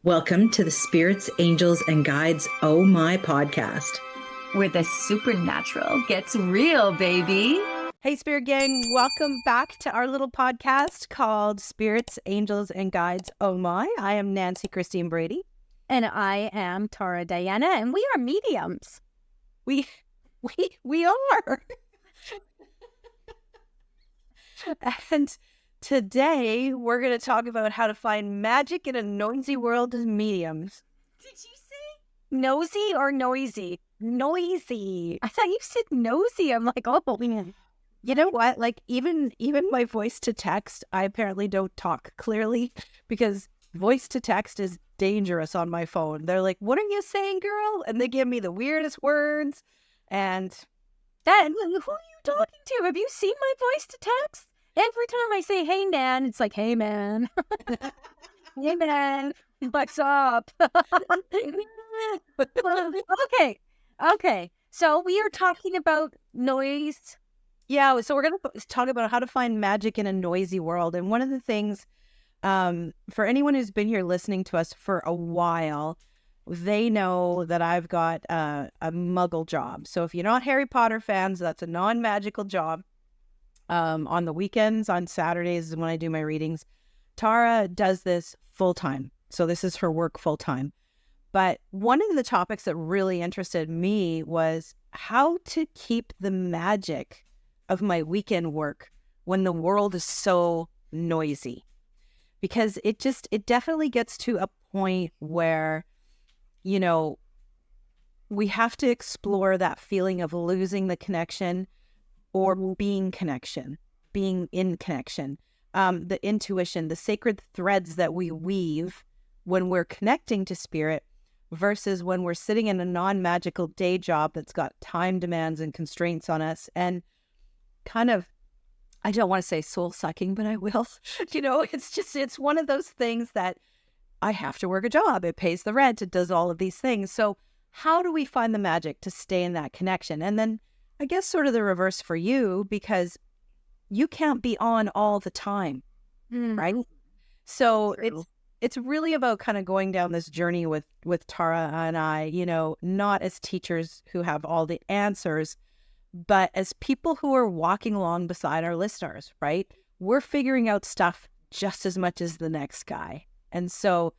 Welcome to the Spirits, Angels, and Guides Oh My podcast, where the supernatural gets real, baby. Hey, Spirit Gang, welcome back to our little podcast called Spirits, Angels, and Guides Oh My. I am Nancy Christine Brady. And I am Tara Diana, and we are mediums. We are. And today we're going to talk about how to find magic in a noisy world of mediums. Did you say nosy or noisy? Noisy. I thought you said nosy. I'm like, oh, man. You know what? Like even my voice to text, I apparently don't talk clearly because voice to text is dangerous on my phone. They're like, "What are you saying, girl?" And they give me the weirdest words. And who are you talking to? Have you seen my voice to text? Every time I say, "Hey, Nan," it's like, "Hey, man." Hey, man. What's up? Okay. So we are talking about noise. Yeah, so we're going to talk about how to find magic in a noisy world. And one of the things, for anyone who's been here listening to us for a while, they know that I've got a muggle job. So if you're not Harry Potter fans, that's a non-magical job. On the weekends, on Saturdays is when I do my readings. Tara does this full-time. So this is her work full-time. But one of the topics that really interested me was how to keep the magic of my weekend work when the world is so noisy. Because it definitely gets to a point where, we have to explore that feeling of losing the connection or being in connection, the intuition, the sacred threads that we weave when we're connecting to spirit versus when we're sitting in a non-magical day job that's got time demands and constraints on us and kind of, I don't want to say soul sucking, but I will. It's one of those things that I have to work a job. It pays the rent. It does all of these things. So how do we find the magic to stay in that connection? And then I guess sort of the reverse for you, because you can't be on all the time, right? So it's really about kind of going down this journey with Tara and I, not as teachers who have all the answers, but as people who are walking along beside our listeners, right? We're figuring out stuff just as much as the next guy. And so,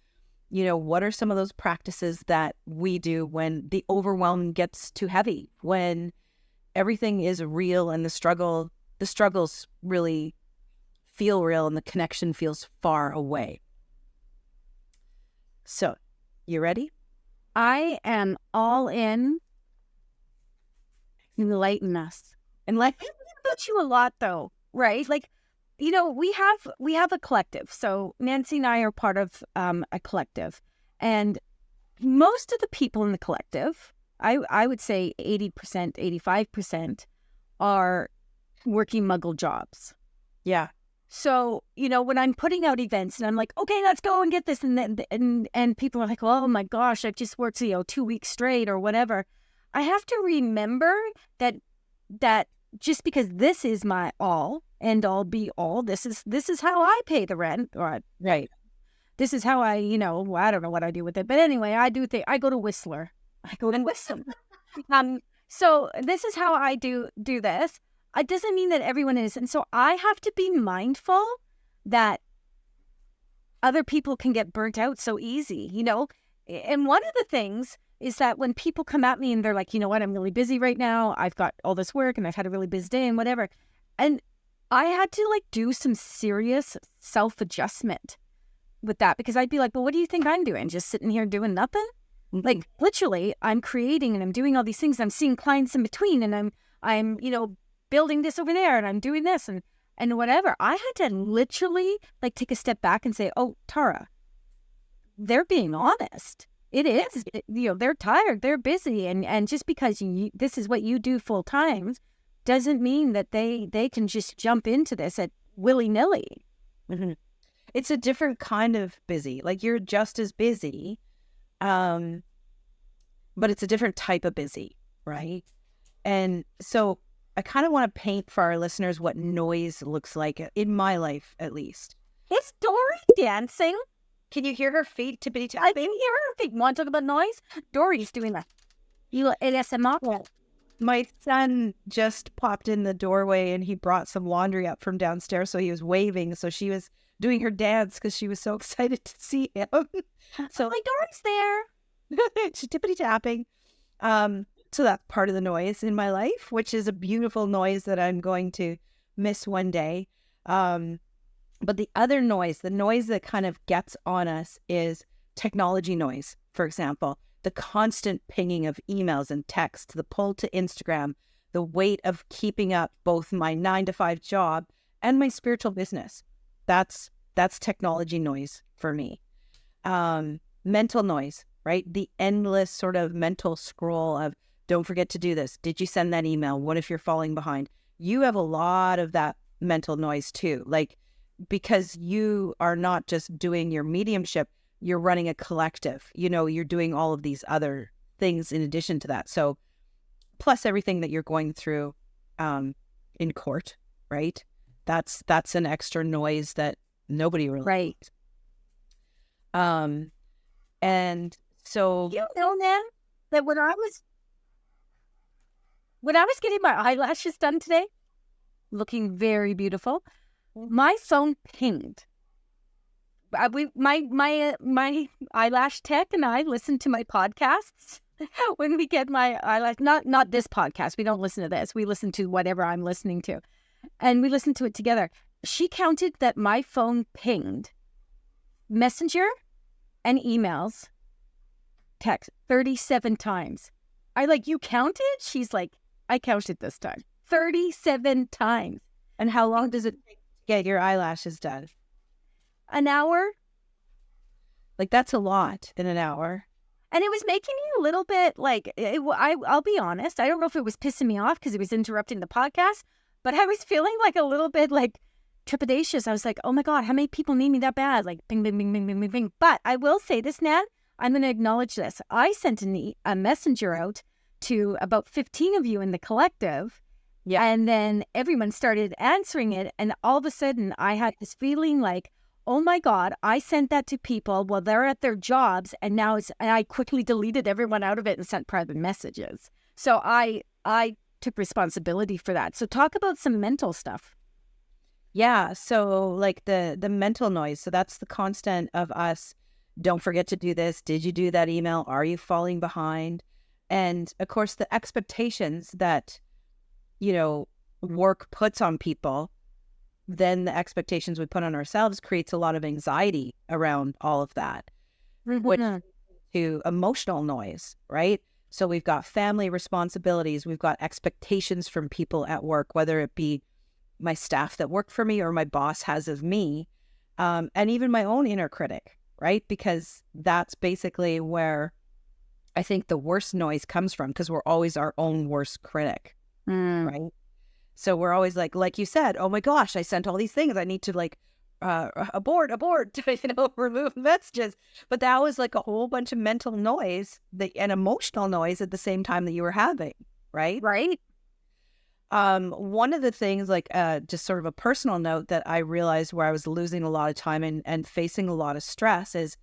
what are some of those practices that we do when the overwhelm gets too heavy, when everything is real and the struggles really feel real and the connection feels far away? So, you ready? I am all in. Enlighten us. Enlighten about you a lot, though, right? Like, we have a collective. So Nancy and I are part of a collective, and most of the people in the collective, I would say 80%, 85% are working muggle jobs. Yeah. So, when I'm putting out events and I'm like, okay, let's go and get this. And people are like, oh my gosh, I've just worked, 2 weeks straight or whatever. I have to remember that just because this is my all and all be all, this is how I pay the rent. Right. This is how I, I don't know what I do with it. But anyway, I go to Whistler. So this is how I do this. It doesn't mean that everyone is. And so I have to be mindful that other people can get burnt out so easy, And one of the things is that when people come at me and they're like, you know what, I'm really busy right now. I've got all this work and I've had a really busy day and whatever. And I had to do some serious self-adjustment with that because I'd be like, well, what do you think I'm doing? Just sitting here doing nothing? Mm-hmm. Like literally I'm creating and I'm doing all these things. I'm seeing clients in between and I'm building this over there and I'm doing this and whatever. I had to literally take a step back and say, oh, Tara, they're being honest. It is, they're tired, they're busy. And just because this is what you do full time doesn't mean that they can just jump into this at willy-nilly. Mm-hmm. It's a different kind of busy. You're just as busy, but it's a different type of busy, right? And so I kind of want to paint for our listeners what noise looks like in my life, at least. Is Dory dancing? Can you hear her feet tippity I tapping? can hear her feet. Want to talk about noise? Dory's doing that. You ASMR? Yeah. My son just popped in the doorway and he brought some laundry up from downstairs. So he was waving. So she was doing her dance because she was so excited to see him. So like, Dory's there. she's tippity tapping. So that's part of the noise in my life, which is a beautiful noise that I'm going to miss one day. But the other noise, the noise that kind of gets on us is technology noise, for example. The constant pinging of emails and texts, the pull to Instagram, the weight of keeping up both my 9-to-5 job and my spiritual business. That's technology noise for me. Mental noise, right? The endless sort of mental scroll of, don't forget to do this. Did you send that email? What if you're falling behind? You have a lot of that mental noise too. Like, because you are not just doing your mediumship, you're running a collective, you're doing all of these other things in addition to that. So plus everything that you're going through in court, right? That's an extra noise that nobody really Right. And so You know, Nan, that when I was getting my eyelashes done today, looking very beautiful, my phone pinged. My eyelash tech and I listen to my podcasts when we get my eyelash. Not this podcast. We don't listen to this. We listen to whatever I'm listening to, and we listen to it together. She counted that my phone pinged Messenger and emails, text 37 times. You counted? She's like, I counted this time. 37 times. And how long does it take to get your eyelashes done? An hour. That's a lot in an hour. And it was making me a little bit I'll be honest, I don't know if it was pissing me off because it was interrupting the podcast, but I was feeling a little bit trepidatious. I was like, oh my God, how many people need me that bad? Bing, bing, bing, bing, bing, bing, bing. But I will say this, Nan, I'm going to acknowledge this. I sent a messenger out to about 15 of you in the collective. Yeah. And then everyone started answering it. And all of a sudden I had this feeling oh my God, I sent that to people while they're at their jobs. And now and I quickly deleted everyone out of it and sent private messages. So I took responsibility for that. So talk about some mental stuff. Yeah. So the mental noise. So that's the constant of us. Don't forget to do this. Did you do that email? Are you falling behind? And of course, the expectations that, work puts on people, then the expectations we put on ourselves creates a lot of anxiety around all of that, which to emotional noise, right? So we've got family responsibilities. We've got expectations from people at work, whether it be my staff that work for me or my boss has of me, and even my own inner critic, right? Because that's basically where I think the worst noise comes from, because we're always our own worst critic, right? So we're always like you said, oh my gosh, I sent all these things. I need to abort, to, remove messages. But that was a whole bunch of mental noise and emotional noise at the same time that you were having, right? Right. One of the things, just sort of a personal note that I realized where I was losing a lot of time and facing a lot of stress is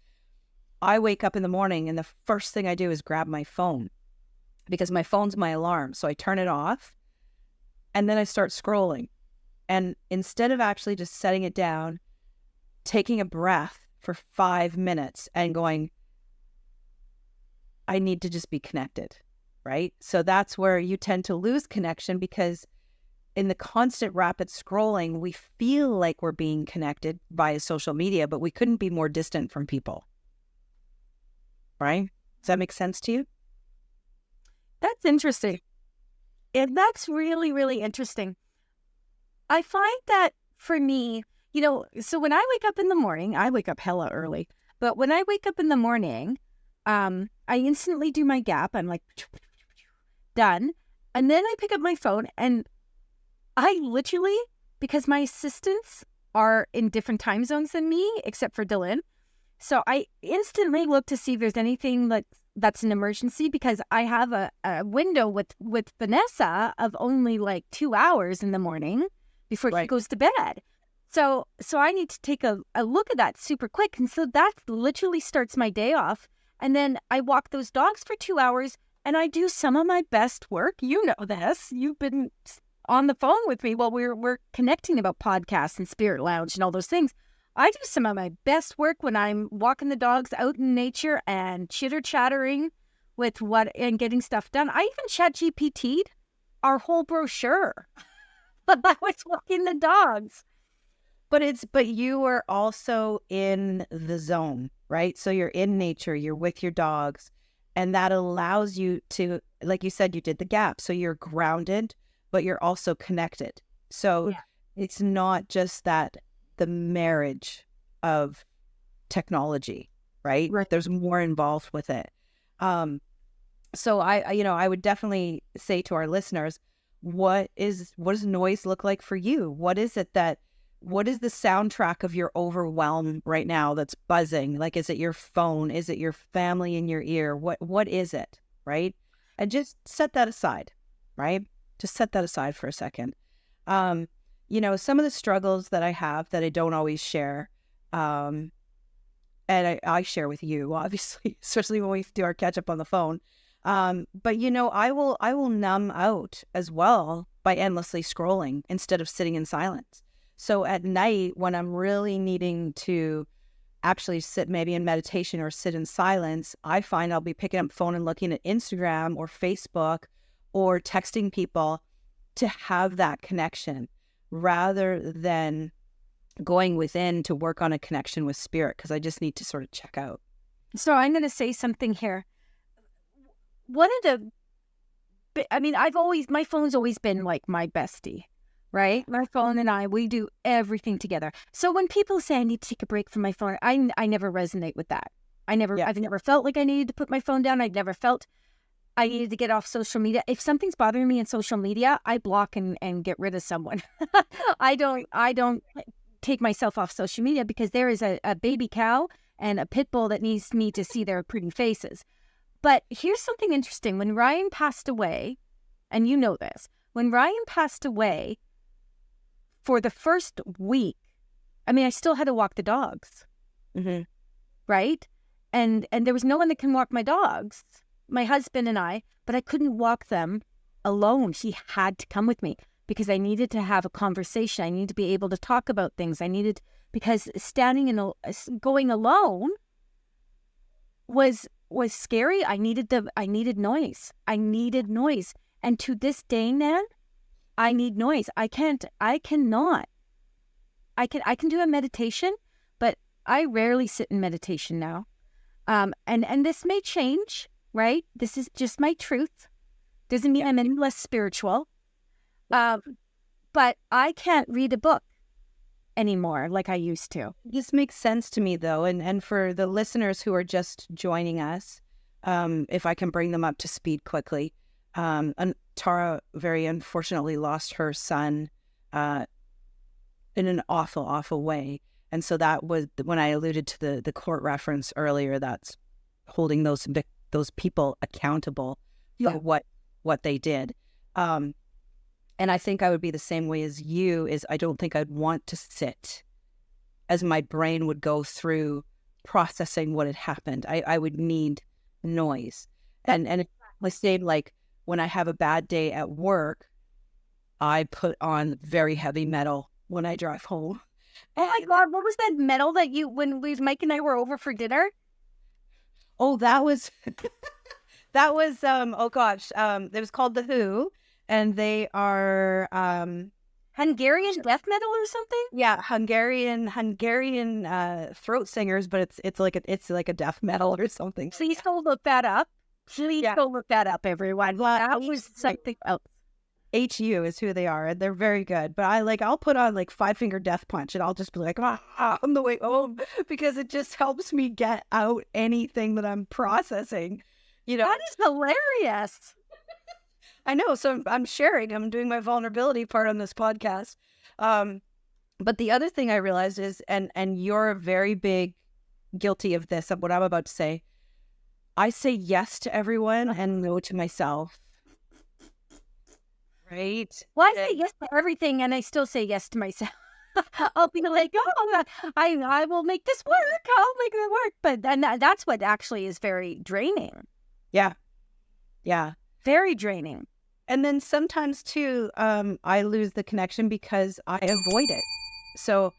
I wake up in the morning and the first thing I do is grab my phone, because my phone's my alarm. So I turn it off and then I start scrolling. And instead of actually just setting it down, taking a breath for 5 minutes and going, I need to just be connected, right? So that's where you tend to lose connection, because in the constant rapid scrolling, we feel like we're being connected via social media, but we couldn't be more distant from people, right? Does that make sense to you? That's interesting. And that's really, really interesting. I find that for me, so when I wake up in the morning, I wake up hella early, but when I wake up in the morning, I instantly do my gap. I'm done. And then I pick up my phone and I literally, because my assistants are in different time zones than me, except for Dylan. So I instantly look to see if there's anything that's an emergency, because I have a window with Vanessa of only 2 hours in the morning before she goes to bed. So I need to take a look at that super quick. And so that literally starts my day off. And then I walk those dogs for 2 hours and I do some of my best work. You know this. You've been on the phone with me while we're connecting about podcasts and Spirit Lounge and all those things. I do some of my best work when I'm walking the dogs out in nature and chitter-chattering with and getting stuff done. I even ChatGPT'd our whole brochure. But I was walking the dogs. But you are also in the zone, right? So you're in nature, you're with your dogs, and that allows you to, like you said, you did the gap. So you're grounded, but you're also connected. So it's not just that the marriage of technology, right? There's more involved with it. So I would definitely say to our listeners, what does noise look like for you? What is the soundtrack of your overwhelm right now that's buzzing? Like, is it your phone? Is it your family in your ear? What is it, right? And just set that aside, right? Just set that aside for a second. Some of the struggles that I have that I don't always share, and I share with you, obviously, especially when we do our catch up on the phone. But I will numb out as well by endlessly scrolling instead of sitting in silence. So at night, when I'm really needing to actually sit maybe in meditation or sit in silence, I find I'll be picking up the phone and looking at Instagram or Facebook or texting people to have that connection rather than going within to work on a connection with spirit, because I just need to sort of check out. So I'm going to say something here. My phone's always been like my bestie. Right? My phone and we do everything together. So when people say I need to take a break from my phone, I never resonate with that. I've never felt like I needed to put my phone down. I've never felt I needed to get off social media. If something's bothering me in social media, I block and get rid of someone. I don't take myself off social media because there is a baby cow and a pit bull that needs me to see their pretty faces. But here's something interesting. When Ryan passed away, and you know this, when Ryan passed away, for the first week, I still had to walk the dogs, right? And there was no one that can walk my dogs, my husband and I, but I couldn't walk them alone. He had to come with me because I needed to have a conversation. I needed to be able to talk about things. Because going alone was scary. I needed noise. And to this day, Nan, I need noise. I can do a meditation, but I rarely sit in meditation now. And this may change, right? This is just my truth. Doesn't mean I'm any less spiritual. But I can't read a book anymore like I used to. This makes sense to me though. And for the listeners who are just joining us, if I can bring them up to speed quickly, Tara very unfortunately lost her son in an awful, awful way. And so that was when I alluded to the court reference earlier, that's holding those people accountable for what they did. And I think I would be the same way as you, is I don't think I'd want to sit as my brain would go through processing what had happened. I would need noise. And I say, like, when I have a bad day at work, I put on very heavy metal when I drive home. Oh my God, what was that metal that when Mike and I were over for dinner? Oh, that was, oh gosh, it was called The Who, and they are, Hungarian death metal or something? Yeah, Hungarian throat singers, but it's like a death metal or something. Please go look that up. Go look that up, everyone. That was something else. HU is who they are, and they're very good. But I'll put on like Five Finger Death Punch, and I'll just be like, on the way home, because it just helps me get out anything that I'm processing. That is hilarious. I know. So I'm sharing. I'm doing my vulnerability part on this podcast. But the other thing I realized is, and you're very big guilty of this, of what I'm about to say. I say yes to everyone and no to myself. Right? Well, I say yes to everything, and I still say yes to myself. I'll be like, oh, I will make this work. I'll make it work. But then that's what actually is very draining. Yeah. Yeah. Very draining. And then sometimes too, I lose the connection because I avoid it. So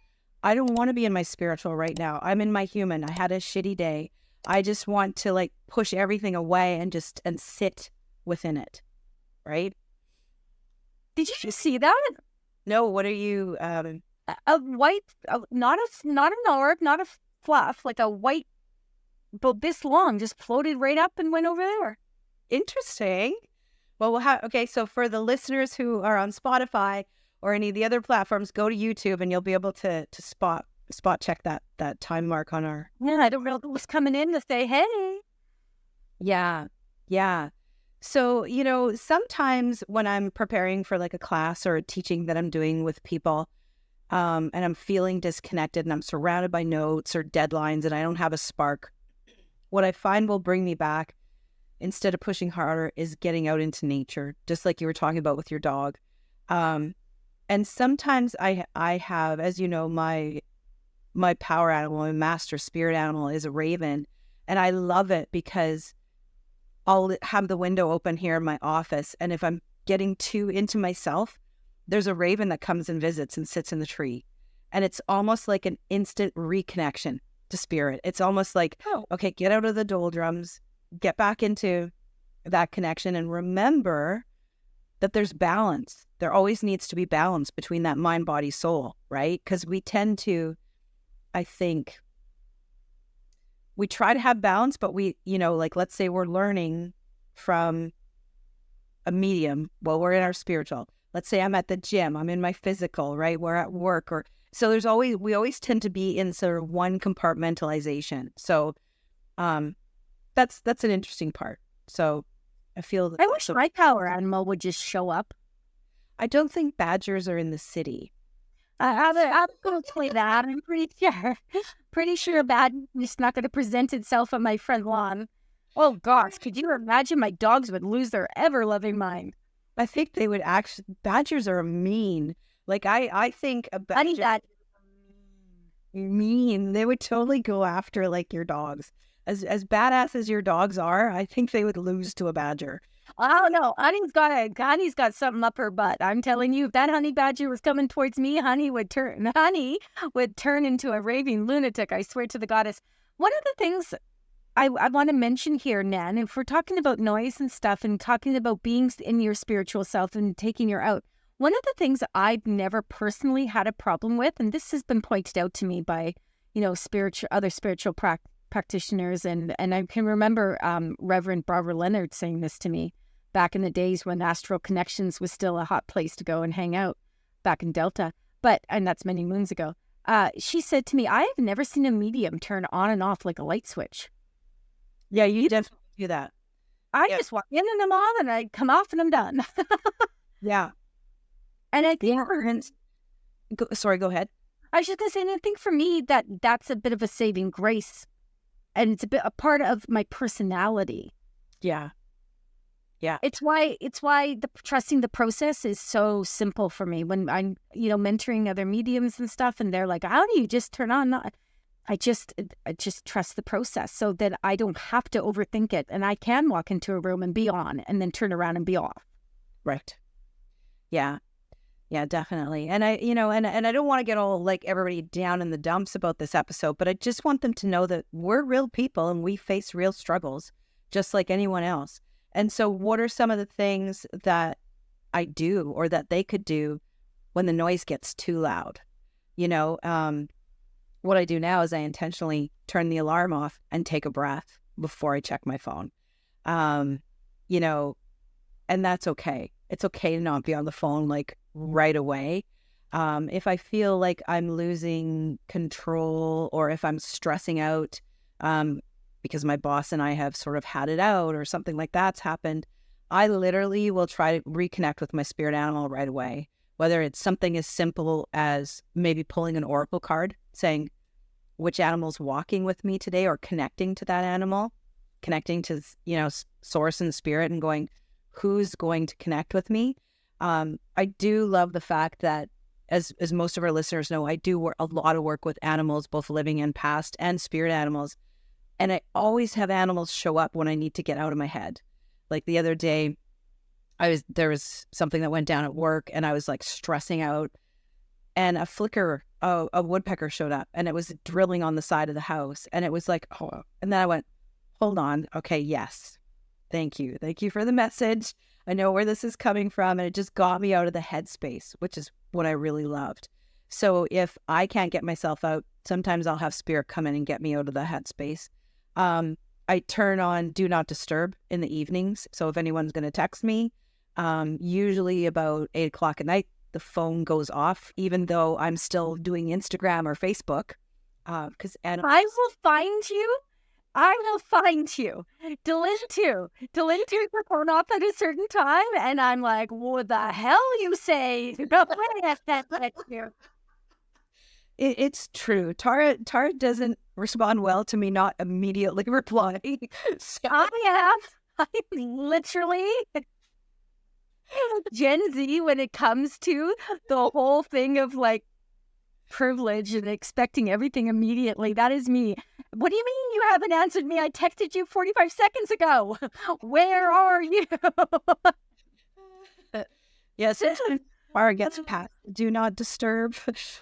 I don't want to be in my spiritual right now. I'm in my human. I had a shitty day. I just want to like push everything away and sit within it. Right? Did you just see that? No, what are you? A white, not an orb, not a fluff, like a white, about this long, just floated right up and went over there. Interesting. Well, okay. So for the listeners who are on Spotify or any of the other platforms, go to YouTube and you'll be able to spot check that time mark on our. Yeah, I don't know who's coming in to say, hey. Yeah. Yeah. So, sometimes when I'm preparing for like a class or a teaching that I'm doing with people, and I'm feeling disconnected and I'm surrounded by notes or deadlines and I don't have a spark, what I find will bring me back instead of pushing harder is getting out into nature, just like you were talking about with your dog. And sometimes I have, as you know, my power animal, my master spirit animal is a raven. And I love it because I'll have the window open here in my office. And if I'm getting too into myself, there's a raven that comes and visits and sits in the tree. And it's almost like an instant reconnection to spirit. It's almost like, okay, get out of the doldrums, get back into that connection, and remember that there's balance. There always needs to be balance between that mind, body, soul, right? Because we tend to, I think, we try to have balance, but we, like let's say we're learning from a medium while we're in our spiritual. Let's say I'm at the gym, I'm in my physical, right? We're at work, so we always tend to be in sort of one compartmentalization. So that's an interesting part. So I feel I wish my power animal would just show up. I don't think badgers are in the city. I'm going to play that. I'm pretty sure a bad is not going to present itself on my front lawn. Oh gosh, could you imagine? My dogs would lose their ever-loving mind. I think they would actually. Badgers are mean. Like I think a badger mean. They would totally go after like your dogs. As badass as your dogs are, I think they would lose to a badger. I don't know. Honey's got something up her butt. I'm telling you, if that honey badger was coming towards me, Honey would turn into a raving lunatic. I swear to the goddess. One of the things I want to mention here, Nan, if we're talking about noise and stuff and talking about being in your spiritual self and taking your out, one of the things I've never personally had a problem with, and this has been pointed out to me by, other spiritual practitioners, and I can remember Reverend Barbara Leonard saying this to me back in the days when Astral Connections was still a hot place to go and hang out back in Delta, and that's many moons ago. She said to me, I have never seen a medium turn on and off like a light switch. Yeah, you definitely do that. I just walk in and I'm on and I come off and I'm done. Yeah. And I think sorry, go ahead. I was just going to say, and I think for me that's a bit of a saving grace, and it's a part of my personality. Yeah. Yeah. It's why trusting the process is so simple for me when I'm, mentoring other mediums and stuff, and they're like, how do you just turn on? I just trust the process so that I don't have to overthink it, and I can walk into a room and be on and then turn around and be off. Right. Yeah. Yeah, definitely. And I don't want to get all like everybody down in the dumps about this episode, but I just want them to know that we're real people and we face real struggles just like anyone else. And so what are some of the things that I do or that they could do when the noise gets too loud? What I do now is I intentionally turn the alarm off and take a breath before I check my phone. And that's okay. It's okay to not be on the phone like right away. If I feel like I'm losing control or if I'm stressing out because my boss and I have sort of had it out or something like that's happened, I literally will try to reconnect with my spirit animal right away. Whether it's something as simple as maybe pulling an oracle card saying which animal's walking with me today, or connecting to that animal, connecting to, source and spirit and going, who's going to connect with me? I do love the fact that as most of our listeners know, I do a lot of work with animals, both living and past, and spirit animals. And I always have animals show up when I need to get out of my head. Like the other day, there was something that went down at work, and I was like stressing out, and a woodpecker showed up, and it was drilling on the side of the house, and it was like, oh, and then I went, hold on, okay, yes, thank you for the message. I know where this is coming from, and it just got me out of the headspace, which is what I really loved. So if I can't get myself out, sometimes I'll have spirit come in and get me out of the headspace. I turn on Do Not Disturb in the evenings. So if anyone's going to text me, usually about 8 o'clock at night, the phone goes off, even though I'm still doing Instagram or Facebook. Because I will find you. Delete your phone off at a certain time, and I'm like, what the hell you say? It's true. Tara doesn't respond well to me not immediately replying. So, I'm literally Gen Z when it comes to the whole thing of like privilege and expecting everything immediately. That is me. What do you mean you haven't answered me? I texted you 45 seconds ago. Where are you? yes, Tara gets past Do Not Disturb.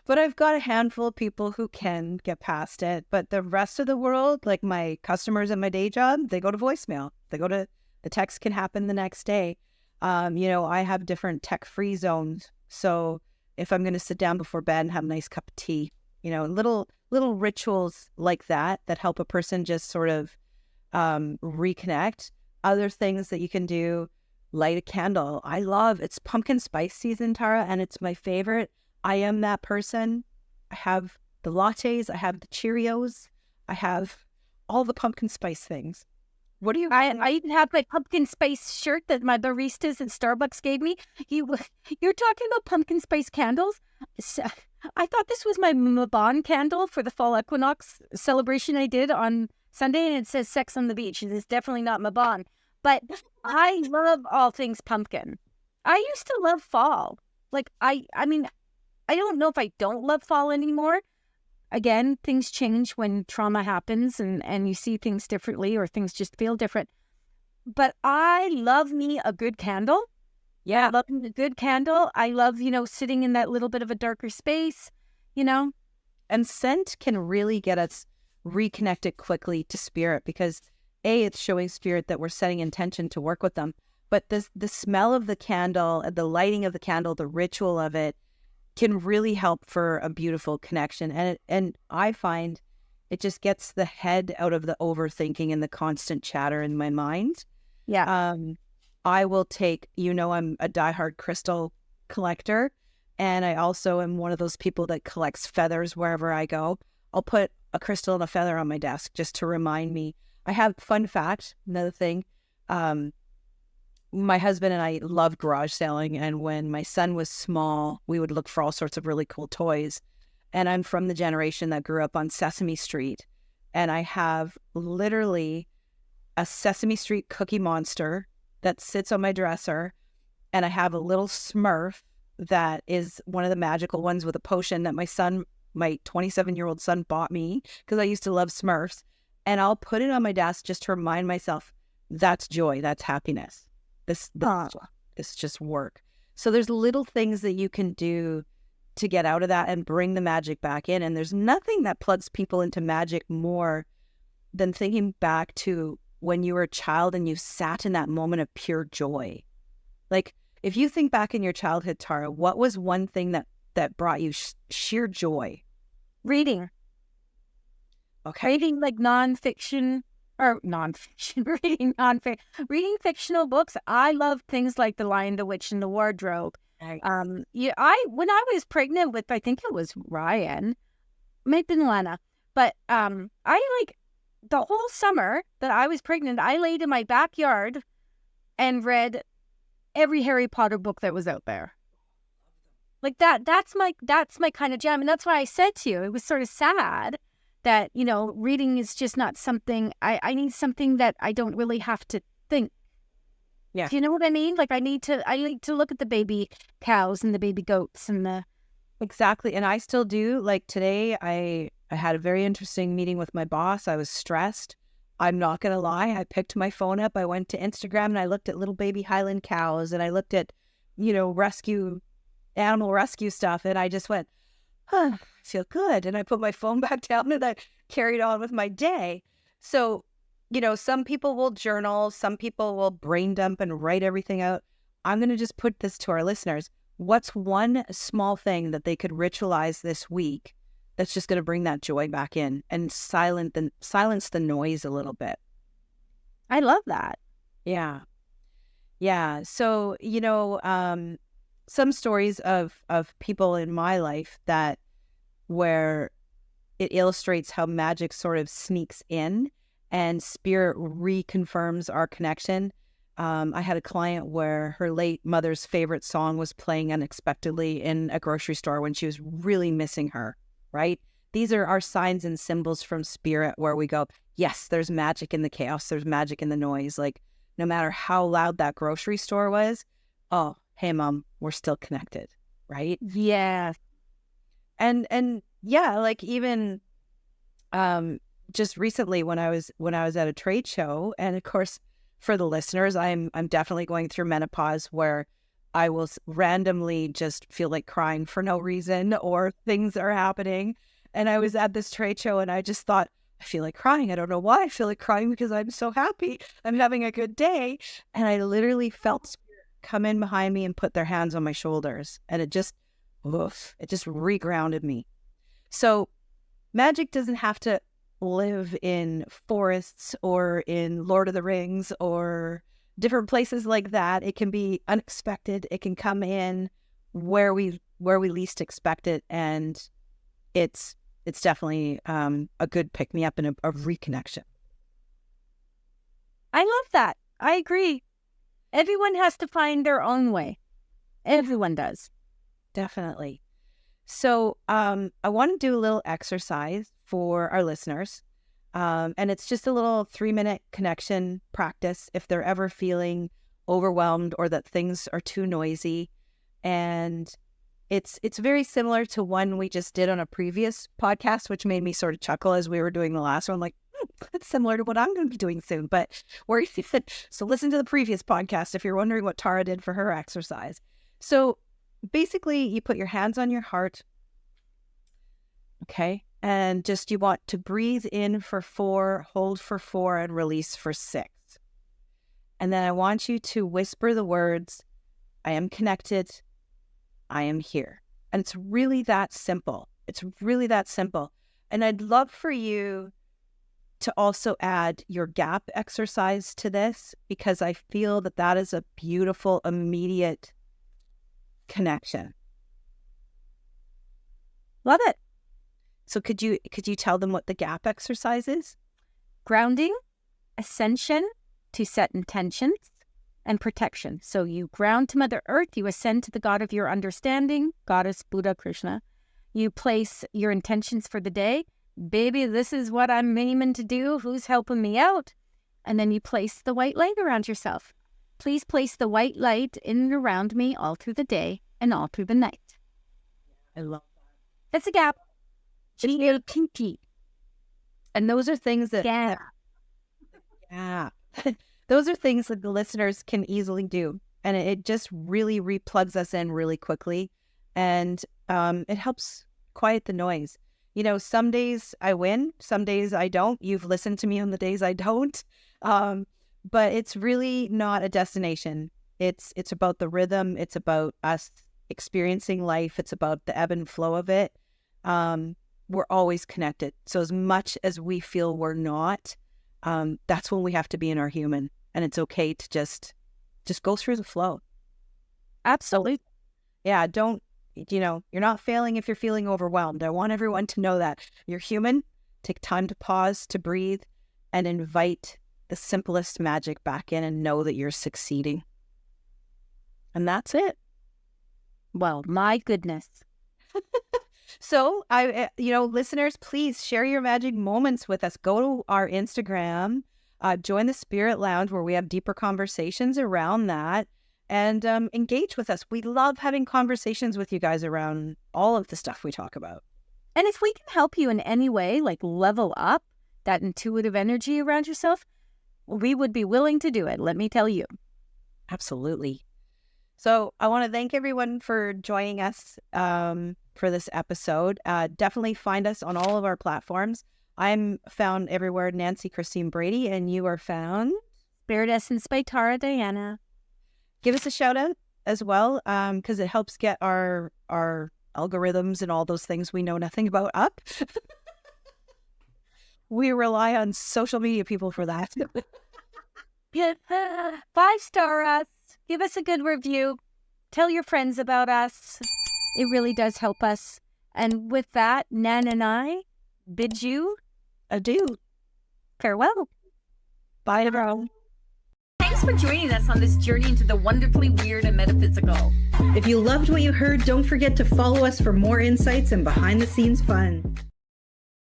But I've got a handful of people who can get past it. But the rest of the world, like my customers at my day job, they go to voicemail. The text can happen the next day. I have different tech-free zones. So if I'm going to sit down before bed and have a nice cup of tea, little rituals like that help a person just sort of reconnect. Other things that you can do, light a candle. It's pumpkin spice season, Tara, and it's my favorite. I am that person. I have the lattes, I have the Cheerios, I have all the pumpkin spice things. What do you? I even have my pumpkin spice shirt that my baristas at Starbucks gave me. You're talking about pumpkin spice candles? I thought this was my Mabon candle for the fall equinox celebration I did on Sunday, and it says Sex on the Beach. It is definitely not Mabon. But I love all things pumpkin. I used to love fall. Like, I mean, I don't know if I don't love fall anymore. Again, things change when trauma happens and you see things differently or things just feel different. But I love me a good candle. Yeah. I love a good candle. I love, sitting in that little bit of a darker space, And scent can really get us reconnected quickly to spirit because it's showing spirit that we're setting intention to work with them. But the smell of the candle, the lighting of the candle, the ritual of it can really help for a beautiful connection. And I find it just gets the head out of the overthinking and the constant chatter in my mind. Yeah. I will take, I'm a diehard crystal collector. And I also am one of those people that collects feathers wherever I go. I'll put a crystal and a feather on my desk just to remind me. I have, fun fact, another thing, my husband and I loved garage selling, and when my son was small, we would look for all sorts of really cool toys. And I'm from the generation that grew up on Sesame Street, and I have literally a Sesame Street Cookie Monster that sits on my dresser, and I have a little Smurf that is one of the magical ones with a potion that my 27-year-old son bought me because I used to love Smurfs, and I'll put it on my desk just to remind myself that's joy, that's happiness. This just work. So there's little things that you can do to get out of that and bring the magic back in. And there's nothing that plugs people into magic more than thinking back to when you were a child and you sat in that moment of pure joy. Like if you think back in your childhood, Tara, what was one thing that brought you sheer joy? Reading. Okay. Reading like nonfiction. Reading fictional books. I love things like The Lion, the Witch, and the Wardrobe. Right. When I was pregnant with, I think it was Ryan, maybe Lana, but I like the whole summer that I was pregnant, I laid in my backyard and read every Harry Potter book that was out there. Like that's my kind of jam, and that's why I said to you, it was sort of sad that, reading is just not something, I need something that I don't really have to think. Yeah. Do you know what I mean? Like I need to look at the baby cows and the baby goats and the, Exactly. And I still do. Like today, I had a very interesting meeting with my boss. I was stressed. I'm not going to lie. I picked my phone up. I went to Instagram and I looked at little baby Highland cows and I looked at, animal rescue stuff. And I just went, huh, I feel good. And I put my phone back down and I carried on with my day. So, some people will journal, some people will brain dump and write everything out. I'm going to just put this to our listeners. What's one small thing that they could ritualize this week that's just going to bring that joy back in and silence the noise a little bit? I love that. Yeah. Yeah. So, some stories of people in my life where it illustrates how magic sort of sneaks in and spirit reconfirms our connection. I had a client where her late mother's favorite song was playing unexpectedly in a grocery store when she was really missing her, right? These are our signs and symbols from spirit where we go, yes, there's magic in the chaos. There's magic in the noise. Like no matter how loud that grocery store was, oh, hey, Mom, we're still connected, right? Yeah. And yeah, like even just recently when I was at a trade show, and of course for the listeners, I'm definitely going through menopause where I will randomly just feel like crying for no reason or things are happening. And I was at this trade show and I just thought, I feel like crying. I don't know why I feel like crying because I'm so happy. I'm having a good day. And I literally felt spirit come in behind me and put their hands on my shoulders. And it just regrounded me. So magic doesn't have to live in forests or in Lord of the Rings or different places like that. It can be unexpected. It can come in where we least expect it, and it's definitely a good pick me up and a reconnection. I love that. I agree. Everyone has to find their own way. Everyone does. Definitely. So I want to do a little exercise for our listeners. And it's just a little 3-minute connection practice if they're ever feeling overwhelmed or that things are too noisy. And it's very similar to one we just did on a previous podcast, which made me sort of chuckle as we were doing the last one. Like, it's similar to what I'm going to be doing soon. But so listen to the previous podcast if you're wondering what Tara did for her exercise. So basically, you put your hands on your heart. Okay. And just you want to breathe in for 4, hold for 4, and release for 6. And then I want you to whisper the words, I am connected, I am here. And it's really that simple. It's really that simple. And I'd love for you to also add your gap exercise to this, because I feel that is a beautiful, immediate connection. Love it. So could you tell them what the gap exercise is? Grounding, ascension to set intentions, and protection. So you ground to Mother Earth, you ascend to the God of your understanding, Goddess, Buddha, Krishna. You place your intentions for the day. Baby, this is what I'm aiming to do. Who's helping me out? And then you place the white light around yourself. Please place the white light in and around me all through the day and all through the night. I love that. That's a gap. G-A-P-P. And those are things that... Yeah. Those are things that the listeners can easily do. And it just really replugs us in really quickly. And it helps quiet the noise. Some days I win, some days I don't. You've listened to me on the days I don't. But it's really not a destination. It's about the rhythm. It's about us experiencing life. It's about the ebb and flow of it. We're always connected. So as much as we feel we're not, that's when we have to be in our human. And it's okay to just go through the flow. Absolutely. Yeah, you're not failing if you're feeling overwhelmed. I want everyone to know that you're human. Take time to pause, to breathe, and invite the simplest magic back in and know that you're succeeding. And that's it. Well, my goodness. So listeners, please share your magic moments with us. Go to our Instagram, join the Spirit Lounge where we have deeper conversations around that, and engage with us. We love having conversations with you guys around all of the stuff we talk about. And if we can help you in any way, like level up that intuitive energy around yourself, we would be willing to do it, let me tell you. Absolutely. So I want to thank everyone for joining us for this episode. Definitely find us on all of our platforms. I'm found everywhere, Nancy Christine Brady, and you are found Spirit Essence by Tara Diana. Give us a shout out as well, because it helps get our algorithms and all those things we know nothing about up. We rely on social media people for that. 5-star us. Give us a good review. Tell your friends about us. It really does help us. And with that, Nan and I bid you adieu. Farewell. Bye, everyone. Thanks for joining us on this journey into the wonderfully weird and metaphysical. If you loved what you heard, don't forget to follow us for more insights and behind the scenes fun.